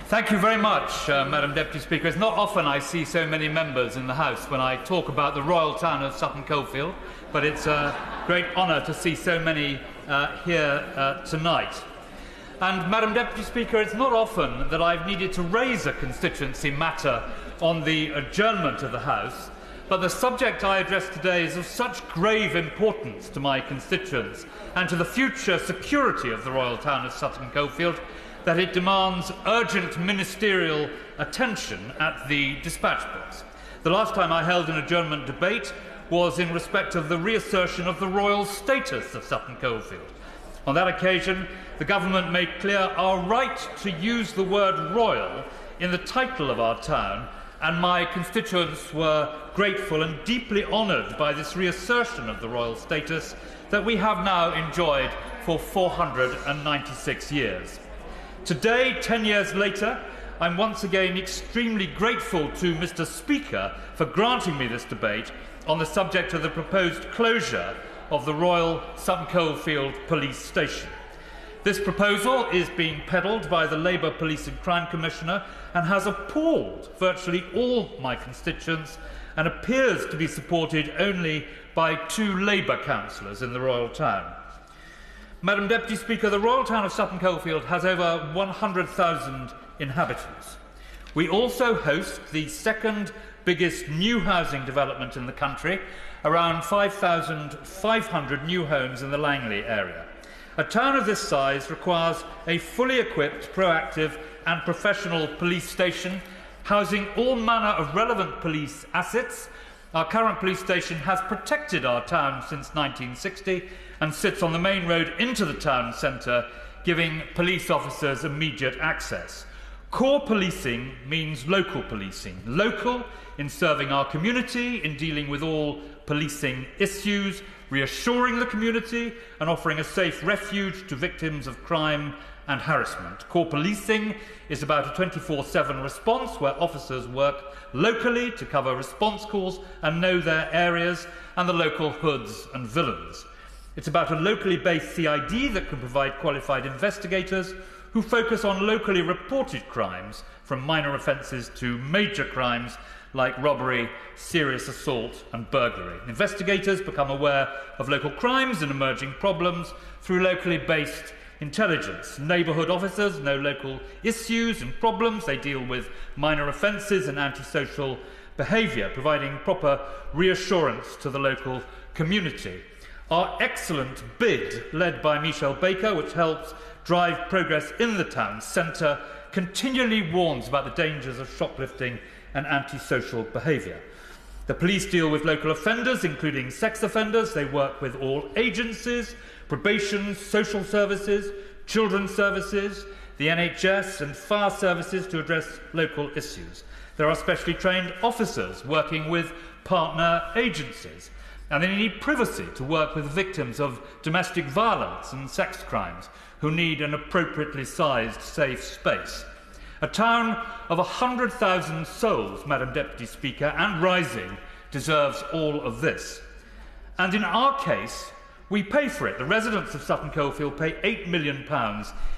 Thank you very much, Madam Deputy Speaker. It's not often I see so many members in the House when I talk about the royal town of Sutton Coldfield, but it's a great honour to see so many here tonight. And, Madam Deputy Speaker, it's not often that I've needed to raise a constituency matter on the adjournment of the House, but the subject I address today is of such grave importance to my constituents and to the future security of the royal town of Sutton Coldfield that it demands urgent ministerial attention at the dispatch box. The last time I held an adjournment debate was in respect of the reassertion of the royal status of Sutton Coldfield. On that occasion, the government made clear our right to use the word royal in the title of our town, and my constituents were grateful and deeply honoured by this reassertion of the royal status that we have now enjoyed for 496 years. Today, 10 years later, I'm once again extremely grateful to Mr. Speaker for granting me this debate on the subject of the proposed closure of the Royal Sutton Coldfield Police Station. This proposal is being peddled by the Labour Police and Crime Commissioner and has appalled virtually all my constituents and appears to be supported only by 2 Labour councillors in the Royal Town. Madam Deputy Speaker, the Royal Town of Sutton Coldfield has over 100,000 inhabitants. We also host the second biggest new housing development in the country, around 5,500 new homes in the Langley area. A town of this size requires a fully equipped, proactive and professional police station, housing all manner of relevant police assets. Our current police station has protected our town since 1960 and sits on the main road into the town centre, giving police officers immediate access. Core policing means local policing. Local in serving our community, in dealing with all policing issues, reassuring the community and offering a safe refuge to victims of crime and harassment. Core policing is about a 24/7 response where officers work locally to cover response calls and know their areas and the local hoods and villains. It's about a locally based CID that can provide qualified investigators who focus on locally reported crimes, from minor offences to major crimes like robbery, serious assault and burglary. Investigators become aware of local crimes and emerging problems through locally based intelligence. Neighbourhood officers know local issues and problems. They deal with minor offences and antisocial behaviour, providing proper reassurance to the local community. Our excellent bid, led by Michelle Baker, which helps drive progress in the town centre, continually warns about the dangers of shoplifting and antisocial behaviour. The police deal with local offenders, including sex offenders. They work with all agencies, probation, social services, children's services, the NHS and fire services to address local issues. There are specially trained officers working with partner agencies, and they need privacy to work with victims of domestic violence and sex crimes who need an appropriately sized safe space. A town of 100,000 souls, Madam Deputy Speaker, and rising, deserves all of this. And in our case, we pay for it. The residents of Sutton Coldfield pay £8 million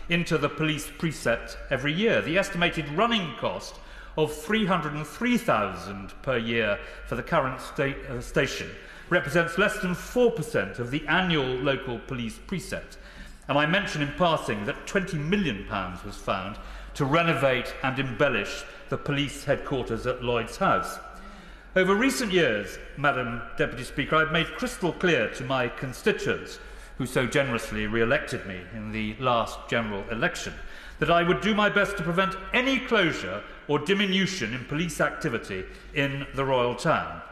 into the police precept every year. The estimated running cost of £303,000 per year for the current station represents less than 4% of the annual local police precept. And I mention in passing that £20 million was found to renovate and embellish the police headquarters at Lloyd's House. Over recent years, Madam Deputy Speaker, I've made crystal clear to my constituents, who so generously re-elected me in the last general election, that I would do my best to prevent any closure or diminution in police activity in the Royal Town.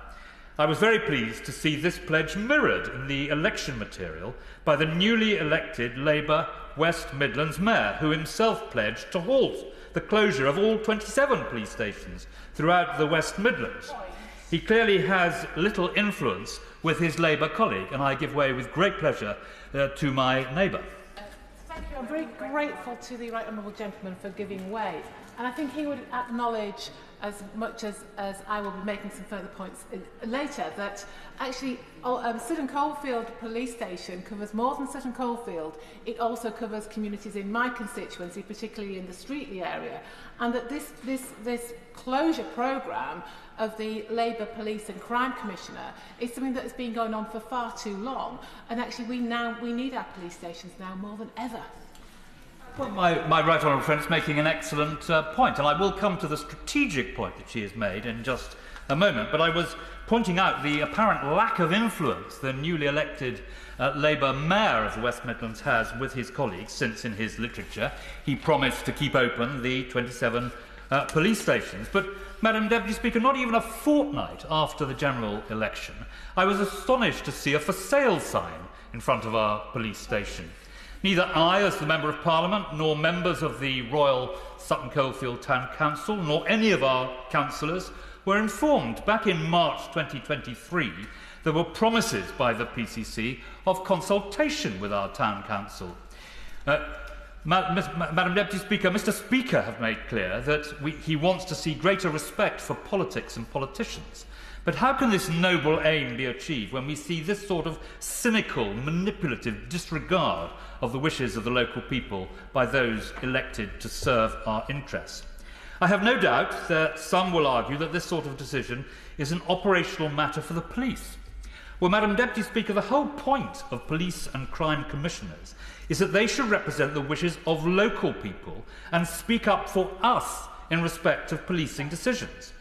I was very pleased to see this pledge mirrored in the election material by the newly elected Labour West Midlands Mayor, who himself pledged to halt the closure of all 27 police stations throughout the West Midlands. He clearly has little influence with his Labour colleague, and I give way with great pleasure to my neighbour. Thank you. I'm very grateful to the Right Honourable Gentleman for giving way. And I think he would acknowledge as much as I will be making some further points later, that actually Sutton Coldfield Police Station covers more than Sutton Coldfield. It also covers communities in my constituency, particularly in the Streetley area, and that this closure programme of the Labour Police and Crime Commissioner is something that has been going on for far too long, and actually we need our police stations now more than ever. Well, my right honourable friend is making an excellent point, and I will come to the strategic point that she has made in just a moment, but I was pointing out the apparent lack of influence the newly elected Labour Mayor of the West Midlands has with his colleagues, since in his literature he promised to keep open the 27 police stations. But, Madam Deputy Speaker, not even a fortnight after the general election, I was astonished to see a for sale sign in front of our police station. Neither I, as the Member of Parliament, nor members of the Royal Sutton Coldfield Town Council, nor any of our councillors were informed back in March 2023 there were promises by the PCC of consultation with our Town Council. Madam Deputy Speaker, Mr Speaker have made clear that he wants to see greater respect for politics and politicians. But how can this noble aim be achieved when we see this sort of cynical, manipulative disregard of the wishes of the local people by those elected to serve our interests? I have no doubt that some will argue that this sort of decision is an operational matter for the police. Well, Madam Deputy Speaker, the whole point of police and crime commissioners is that they should represent the wishes of local people and speak up for us in respect of policing decisions.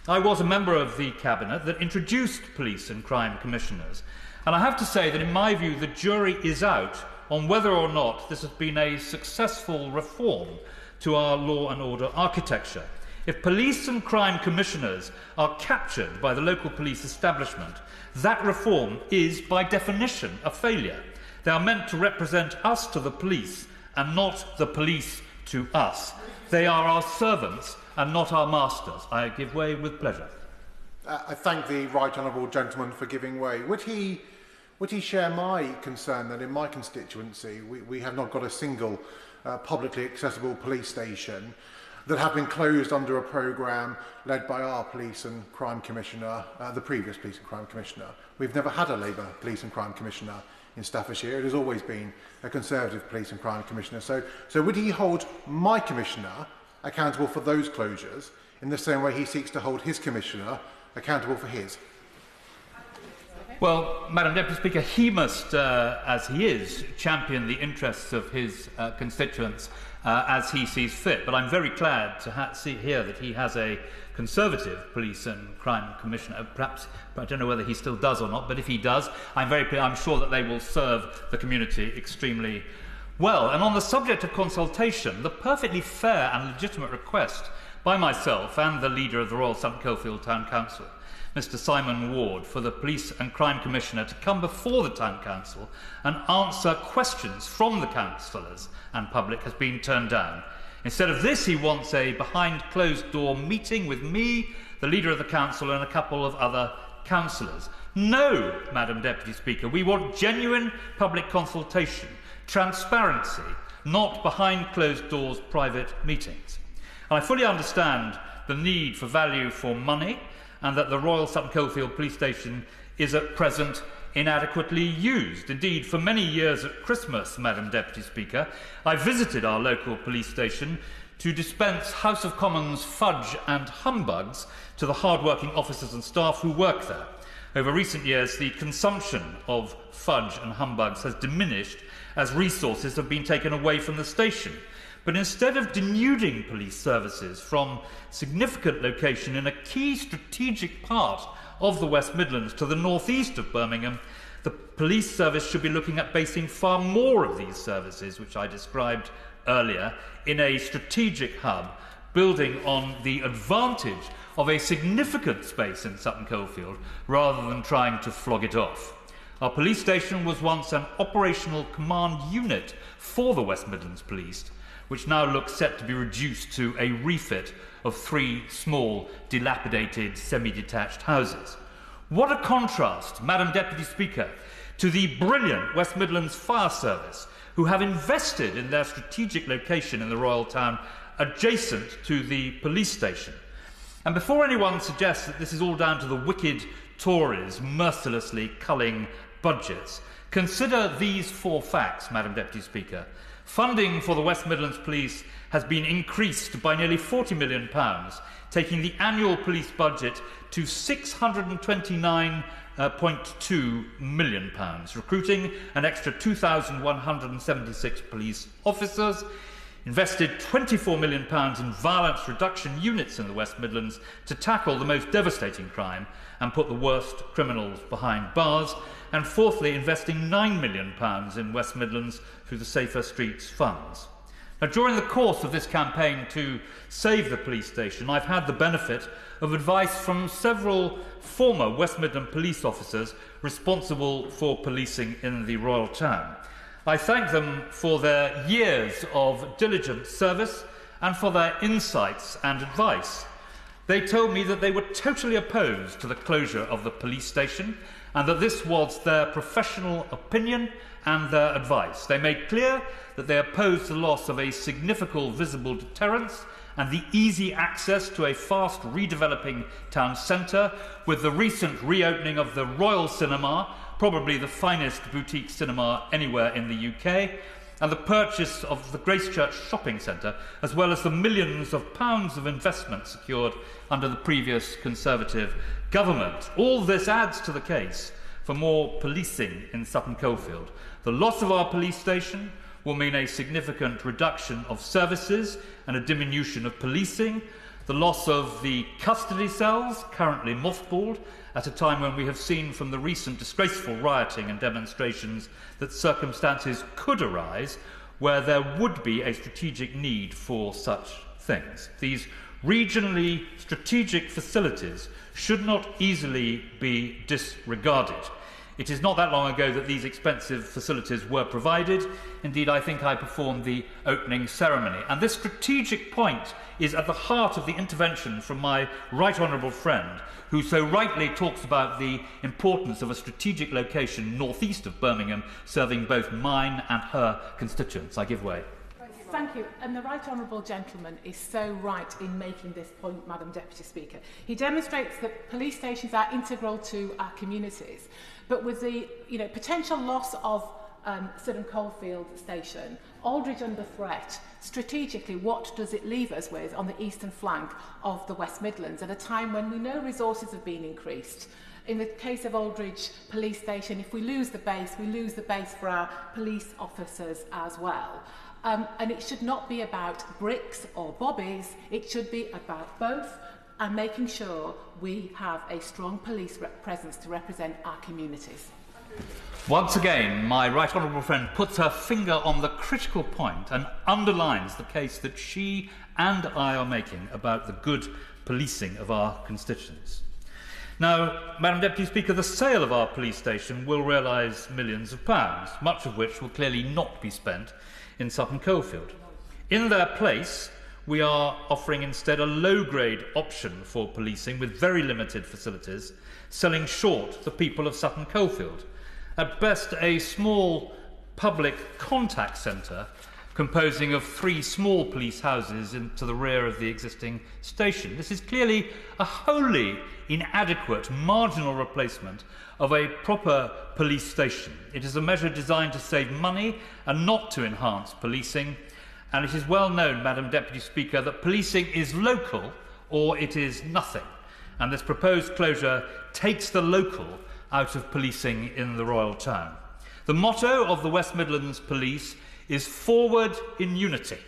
I was a member of the Cabinet that introduced police and crime commissioners, and I have to say that in my view the jury is out on whether or not this has been a successful reform to our law and order architecture. If police and crime commissioners are captured by the local police establishment, that reform is by definition a failure. They are meant to represent us to the police and not the police to us. They are our servants and not our masters. I give way with pleasure. I thank the right honourable gentleman for giving way. Would he share my concern that in my constituency we have not got a single publicly accessible police station that have been closed under a programme led by our Police and Crime Commissioner, the previous Police and Crime Commissioner. We've never had a Labour Police and Crime Commissioner in Staffordshire. It has always been a Conservative Police and Crime Commissioner. So would he hold my Commissioner accountable for those closures in the same way he seeks to hold his Commissioner accountable for his? Well, Madam Deputy Speaker, he must, as he is, champion the interests of his constituents as he sees fit. But I'm very glad to hear that he has a Conservative Police and Crime Commissioner. Perhaps, I don't know whether he still does or not, but if he does, I'm sure that they will serve the community extremely well. And on the subject of consultation, the perfectly fair and legitimate request by myself and the leader of the Royal Sutton Coldfield Town Council, Mr Simon Ward, for the Police and Crime Commissioner to come before the Town Council and answer questions from the councillors and public has been turned down. Instead of this, he wants a behind closed door meeting with me, the leader of the council, and a couple of other councillors. No, Madam Deputy Speaker, we want genuine public consultation, transparency, not behind closed doors private meetings. And I fully understand the need for value for money and that the Royal Sutton Coldfield Police Station is at present inadequately used. Indeed, for many years at Christmas, Madam Deputy Speaker, I visited our local police station to dispense House of Commons fudge and humbugs to the hard-working officers and staff who work there. Over recent years, the consumption of fudge and humbugs has diminished as resources have been taken away from the station. But instead of denuding police services from significant location in a key strategic part of the West Midlands to the northeast of Birmingham, the police service should be looking at basing far more of these services, which I described earlier, in a strategic hub, building on the advantage of a significant space in Sutton Coldfield, rather than trying to flog it off. Our police station was once an operational command unit for the West Midlands Police, which now looks set to be reduced to a refit of 3 small, dilapidated, semi-detached houses. What a contrast, Madam Deputy Speaker, to the brilliant West Midlands Fire Service, who have invested in their strategic location in the Royal Town adjacent to the police station. And before anyone suggests that this is all down to the wicked Tories mercilessly culling budgets, consider these 4 facts, Madam Deputy Speaker. Funding for the West Midlands Police has been increased by nearly £40 million, taking the annual police budget to £629.2 million, recruiting an extra 2,176 police officers, invested £24 million in violence reduction units in the West Midlands to tackle the most devastating crime and put the worst criminals behind bars, and fourthly, investing £9 million in West Midlands through the Safer Streets funds. Now, during the course of this campaign to save the police station, I've had the benefit of advice from several former West Midland police officers responsible for policing in the Royal Town. I thank them for their years of diligent service and for their insights and advice. They told me that they were totally opposed to the closure of the police station and that this was their professional opinion and their advice. They made clear that they opposed the loss of a significant visible deterrence and the easy access to a fast redeveloping town centre, with the recent reopening of the Royal Cinema, probably the finest boutique cinema anywhere in the UK, and the purchase of the Gracechurch shopping centre, as well as the millions of pounds of investment secured under the previous Conservative government. All this adds to the case for more policing in Sutton Coldfield. The loss of our police station will mean a significant reduction of services and a diminution of policing. The loss of the custody cells, currently mothballed, at a time when we have seen from the recent disgraceful rioting and demonstrations that circumstances could arise where there would be a strategic need for such things. These regionally strategic facilities should not easily be disregarded. It is not that long ago that these expensive facilities were provided. Indeed, I think I performed the opening ceremony. And this strategic point is at the heart of the intervention from my right honourable friend, who so rightly talks about the importance of a strategic location northeast of Birmingham, serving both mine and her constituents. I give way. Thank you. And the right honourable gentleman is so right in making this point, Madam Deputy Speaker. He demonstrates that police stations are integral to our communities, but with the potential loss of Sutton Coldfield station, Aldridge under threat, strategically, what does it leave us with on the eastern flank of the West Midlands at a time when we know resources have been increased? In the case of Aldridge Police Station, if we lose the base, we lose the base for our police officers as well. And it should not be about bricks or bobbies, it should be about both and making sure we have a strong police presence to represent our communities. Once again, my right honourable friend puts her finger on the critical point and underlines the case that she and I are making about the good policing of our constituents. Now, Madam Deputy Speaker, the sale of our police station will realise millions of pounds, much of which will clearly not be spent in Sutton Coldfield. In their place, we are offering instead a low-grade option for policing with very limited facilities, selling short the people of Sutton Coldfield. At best, a small public contact centre composing of 3 small police houses to the rear of the existing station. This is clearly a wholly inadequate marginal replacement of a proper police station. It is a measure designed to save money and not to enhance policing, and it is well known, Madam Deputy Speaker, that policing is local or it is nothing, and this proposed closure takes the local out of policing in the Royal Town. The motto of the West Midlands Police is forward in unity.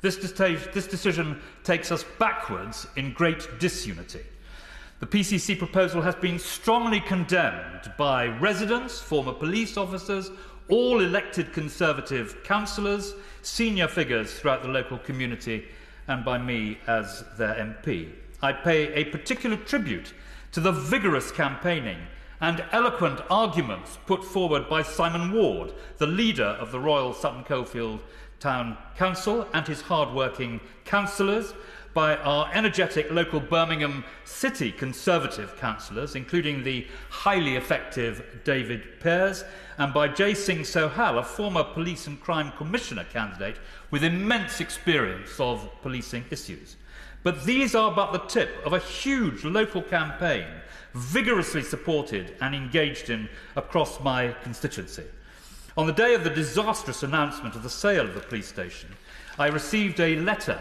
This decision takes us backwards in great disunity. The PCC proposal has been strongly condemned by residents, former police officers, all elected Conservative councillors, senior figures throughout the local community, and by me as their MP. I pay a particular tribute to the vigorous campaigning and eloquent arguments put forward by Simon Ward, the leader of the Royal Sutton Coldfield Town Council, and his hard-working councillors, by our energetic local Birmingham City Conservative councillors, including the highly effective David Pears, and by Jay Singh Sohal, a former Police and Crime Commissioner candidate with immense experience of policing issues. But these are but the tip of a huge local campaign, vigorously supported and engaged in across my constituency. On the day of the disastrous announcement of the sale of the police station, I received a letter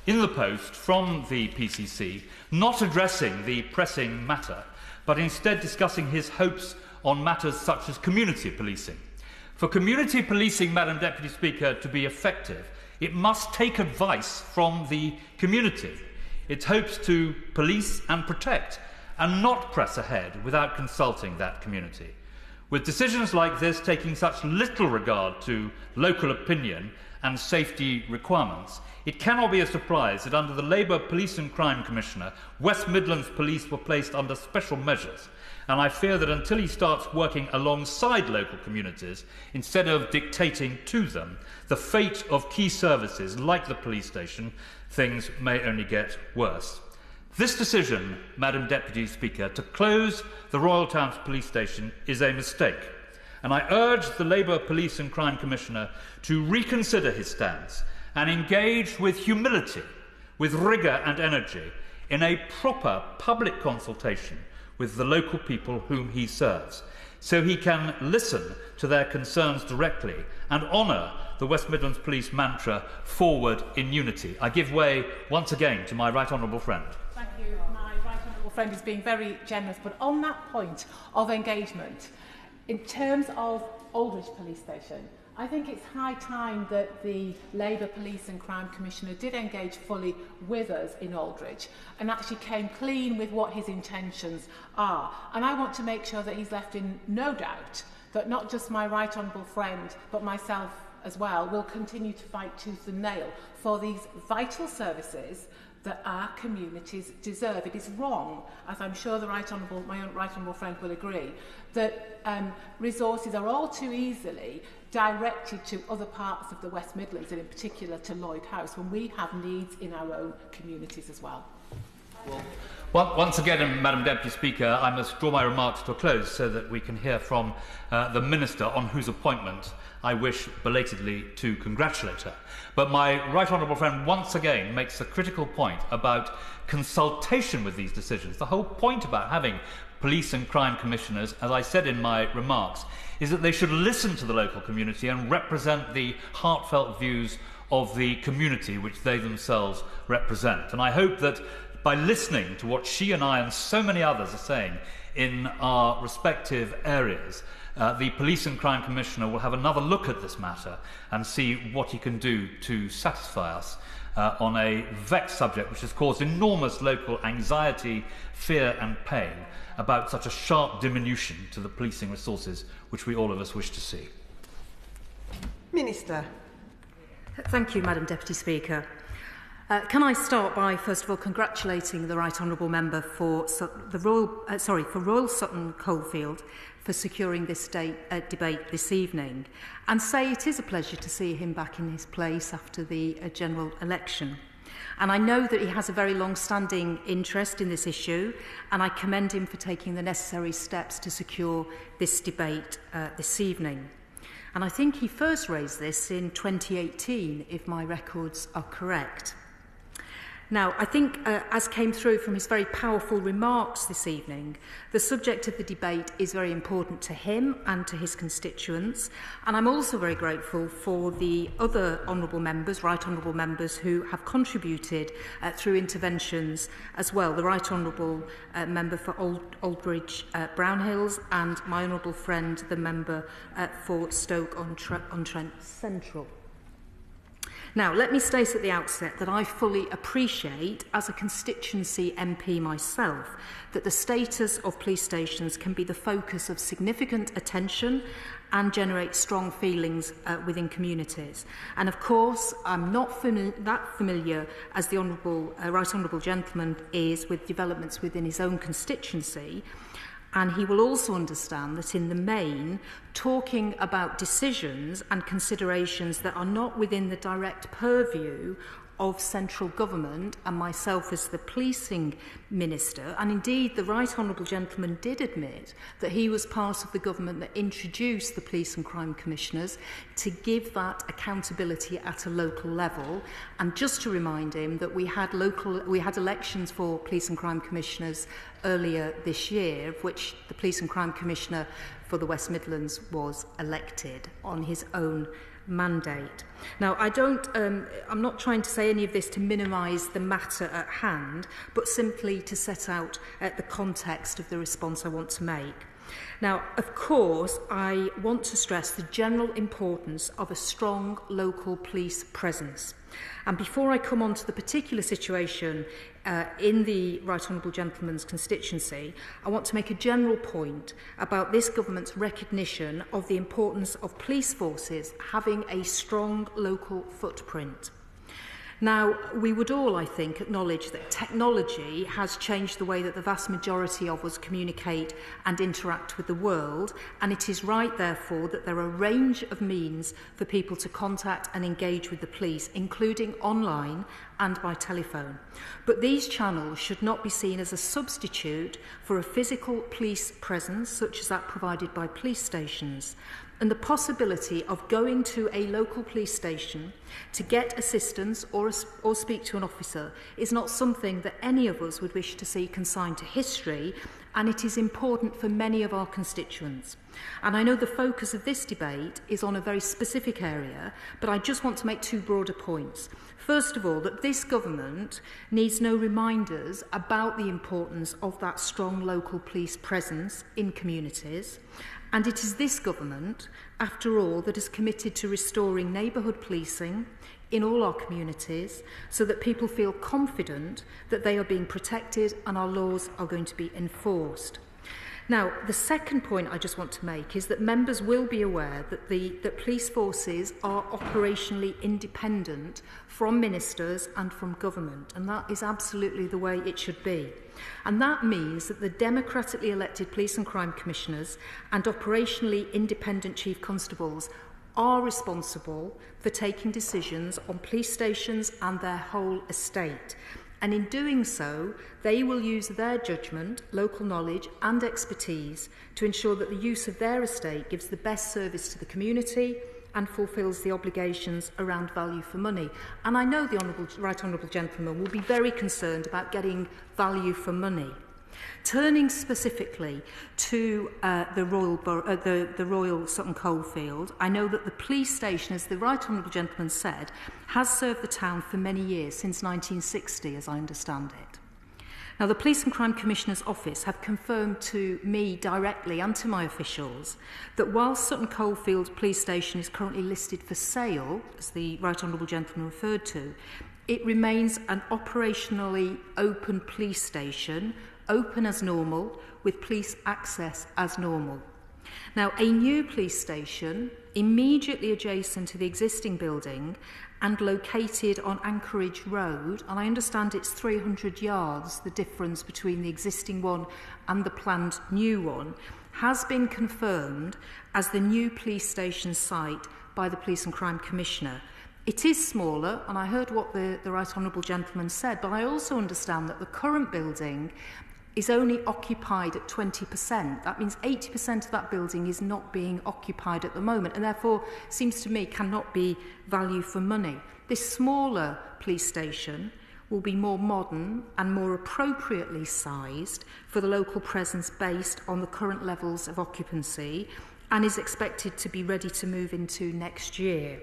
in the post from the PCC, not addressing the pressing matter, but instead discussing his hopes on matters such as community policing. For community policing, Madam Deputy Speaker, to be effective, it must take advice from the community. It hopes to police and protect, and not press ahead without consulting that community. With decisions like this taking such little regard to local opinion and safety requirements, it cannot be a surprise that under the Labour Police and Crime Commissioner, West Midlands Police were placed under special measures, and I fear that until he starts working alongside local communities, instead of dictating to them, the fate of key services like the police station, things may only get worse. This decision, Madam Deputy Speaker, to close the Royal Towns Police Station is a mistake, and I urge the Labour Police and Crime Commissioner to reconsider his stance and engage with humility, with rigour and energy in a proper public consultation with the local people whom he serves, so he can listen to their concerns directly and honour the West Midlands Police mantra, forward in unity. I give way once again to my right honourable friend. Thank you. My right honourable friend is being very generous, but on that point of engagement, in terms of Aldridge Police Station, I think it's high time that the Labour Police and Crime Commissioner did engage fully with us in Aldridge and actually came clean with what his intentions are. And I want to make sure that he's left in no doubt that not just my right honourable friend, but myself as well, will continue to fight tooth and nail for these vital services that our communities deserve. It is wrong, as I'm sure my own right honourable friend will agree, that resources are all too easily directed to other parts of the West Midlands, and in particular to Lloyd House, when we have needs in our own communities as well. Once again, Madam Deputy Speaker, I must draw my remarks to a close so that we can hear from the Minister, on whose appointment I wish belatedly to congratulate her. But my right honourable friend once again makes the critical point about consultation with these decisions. The whole point about having police and crime commissioners, as I said in my remarks, is that they should listen to the local community and represent the heartfelt views of the community which they themselves represent. And I hope that by listening to what she and I and so many others are saying in our respective areas, the Police and Crime Commissioner will have another look at this matter and see what he can do to satisfy us on a vexed subject which has caused enormous local anxiety, fear and pain about such a sharp diminution to the policing resources which we all of us wish to see. Minister. Thank you, Madam Deputy Speaker. Can I start by, first of all, congratulating the Right Honourable Member for Royal Sutton Coldfield for securing this debate this evening, and say it is a pleasure to see him back in his place after the general election. And I know that he has a very long-standing interest in this issue, and I commend him for taking the necessary steps to secure this debate this evening. And I think he first raised this in 2018, if my records are correct. Now, I think, as came through from his very powerful remarks this evening, the subject of the debate is very important to him and to his constituents, and I'm also very grateful for the other honourable members, right honourable members, who have contributed through interventions as well. The right honourable member for Aldridge Brownhills, and my honourable friend, the member for Stoke-on-Trent Central. Now, let me state at the outset that I fully appreciate, as a constituency MP myself, that the status of police stations can be the focus of significant attention and generate strong feelings within communities. And of course, I'm not that familiar as the Right Honourable Gentleman is with developments within his own constituency. And he will also understand that in the main, talking about decisions and considerations that are not within the direct purview of central government and myself as the policing minister, and indeed the Right Honourable Gentleman did admit that he was part of the government that introduced the Police and Crime Commissioners to give that accountability at a local level. And just to remind him that we had elections for Police and Crime Commissioners earlier this year, of which the Police and Crime Commissioner for the West Midlands was elected on his own mandate. Now, I'm not trying to say any of this to minimise the matter at hand, but simply to set out the context of the response I want to make. Now, of course, I want to stress the general importance of a strong local police presence. And before I come on to the particular situation in the Right Honourable Gentleman's constituency, I want to make a general point about this government's recognition of the importance of police forces having a strong local footprint. Now, we would all, I think, acknowledge that technology has changed the way that the vast majority of us communicate and interact with the world, and it is right, therefore, that there are a range of means for people to contact and engage with the police, including online and by telephone. But these channels should not be seen as a substitute for a physical police presence, such as that provided by police stations. And the possibility of going to a local police station to get assistance or speak to an officer is not something that any of us would wish to see consigned to history, and it is important for many of our constituents. And I know the focus of this debate is on a very specific area, but I just want to make two broader points. First of all, that this government needs no reminders about the importance of that strong local police presence in communities. And it is this government, after all, that is committed to restoring neighbourhood policing in all our communities so that people feel confident that they are being protected and our laws are going to be enforced. Now, the second point I just want to make is that members will be aware that police forces are operationally independent from ministers and from government, and that is absolutely the way it should be. And that means that the democratically elected police and crime commissioners and operationally independent chief constables are responsible for taking decisions on police stations and their whole estate. And in doing so, they will use their judgment, local knowledge and expertise to ensure that the use of their estate gives the best service to the community and fulfils the obligations around value for money. And I know the Right Honourable Gentleman will be very concerned about getting value for money. Turning specifically to the Royal Sutton Coldfield, I know that the police station, as the Right Honourable Gentleman said, has served the town for many years, since 1960, as I understand it. Now, the Police and Crime Commissioner's Office have confirmed to me directly and to my officials that while Sutton Coldfield Police Station is currently listed for sale, as the Right Honourable Gentleman referred to, it remains an operationally open police station, open as normal, with police access as normal. Now, a new police station immediately adjacent to the existing building and located on Anchorage Road, and I understand it's 300 yards, the difference between the existing one and the planned new one, has been confirmed as the new police station site by the Police and Crime Commissioner. It is smaller, and I heard what the Right Honourable Gentleman said, but I also understand that the current building is only occupied at 20%. That means 80% of that building is not being occupied at the moment, and therefore, seems to me, cannot be value for money. This smaller police station will be more modern and more appropriately sized for the local presence based on the current levels of occupancy, and is expected to be ready to move into next year.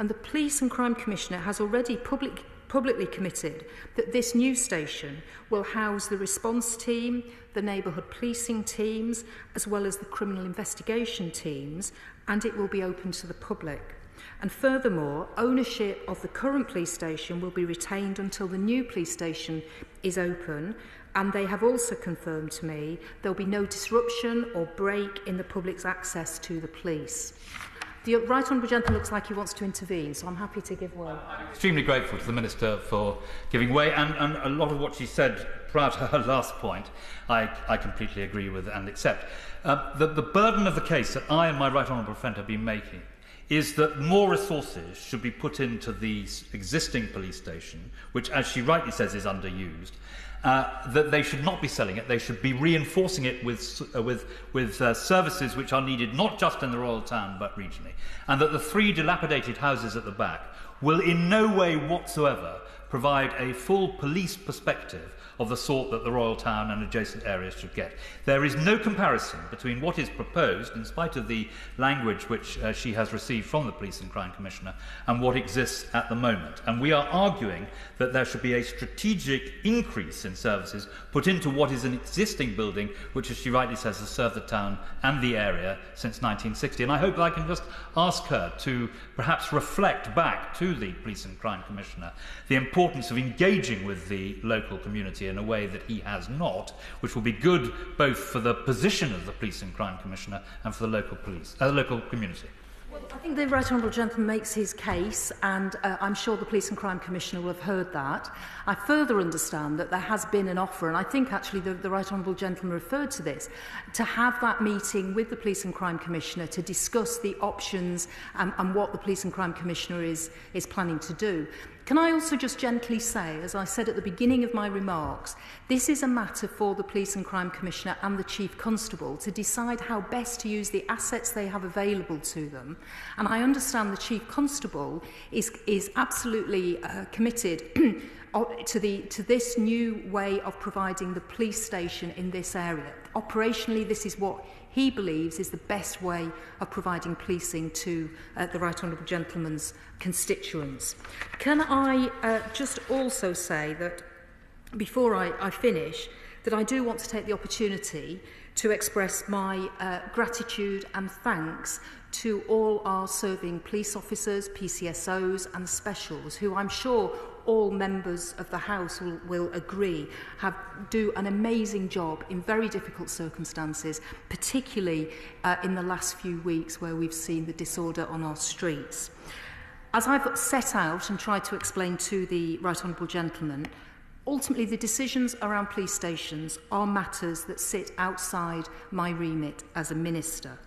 And the Police and Crime Commissioner has already publicly committed that this new station will house the response team, the neighbourhood policing teams, as well as the criminal investigation teams, and it will be open to the public. And furthermore, ownership of the current police station will be retained until the new police station is open, and they have also confirmed to me there will be no disruption or break in the public's access to the police. The Right Honourable Gentleman looks like he wants to intervene, so I'm happy to give way. I'm extremely grateful to the Minister for giving way, and a lot of what she said prior to her last point I completely agree with and accept. The burden of the case that I and my Right Honourable friend have been making is that more resources should be put into the existing police station, which, as she rightly says, is underused. That they should not be selling it, they should be reinforcing it with services which are needed not just in the Royal Town but regionally, and that the 3 dilapidated houses at the back will in no way whatsoever provide a full police perspective of the sort that the Royal Town and adjacent areas should get. There is no comparison between what is proposed, in spite of the language which she has received from the Police and Crime Commissioner, and what exists at the moment. And we are arguing that there should be a strategic increase in services put into what is an existing building, which, as she rightly says, has served the town and the area since 1960. And I hope that I can just ask her to perhaps reflect back to the Police and Crime Commissioner the importance of engaging with the local community in a way that he has not, which will be good both for the position of the Police and Crime Commissioner and for the local community. Well, I think the Right Honourable Gentleman makes his case, and I'm sure the Police and Crime Commissioner will have heard that. I further understand that there has been an offer, and I think actually the Right Honourable Gentleman referred to this, to have that meeting with the Police and Crime Commissioner to discuss the options and what the Police and Crime Commissioner is planning to do. Can I also just gently say, as I said at the beginning of my remarks, this is a matter for the Police and Crime Commissioner and the Chief Constable to decide how best to use the assets they have available to them. And I understand the Chief Constable is absolutely committed to this new way of providing the police station in this area. Operationally, this is what he believes is the best way of providing policing to the Right Honourable Gentleman's constituents. Can I just also say that, before I finish, that I do want to take the opportunity to express my gratitude and thanks to all our serving police officers, PCSOs and specials, who I'm sure all members of the House will agree do an amazing job in very difficult circumstances, particularly in the last few weeks where we've seen the disorder on our streets. As I've set out and tried to explain to the Right Honourable Gentleman, ultimately the decisions around police stations are matters that sit outside my remit as a minister.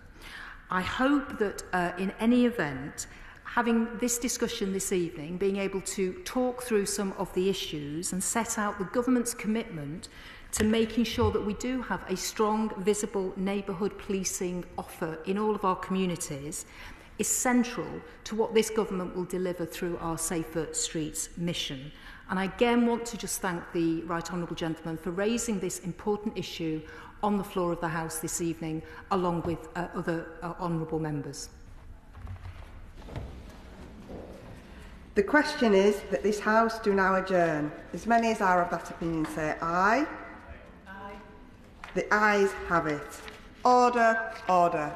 I hope that in any event, having this discussion this evening, being able to talk through some of the issues and set out the government's commitment to making sure that we do have a strong, visible neighbourhood policing offer in all of our communities is central to what this government will deliver through our Safer Streets mission. And I again want to just thank the Right Honourable Gentleman for raising this important issue on the floor of the House this evening, along with other honourable members. The question is that this House do now adjourn. As many as are of that opinion say aye. Aye. The ayes have it. Order, order.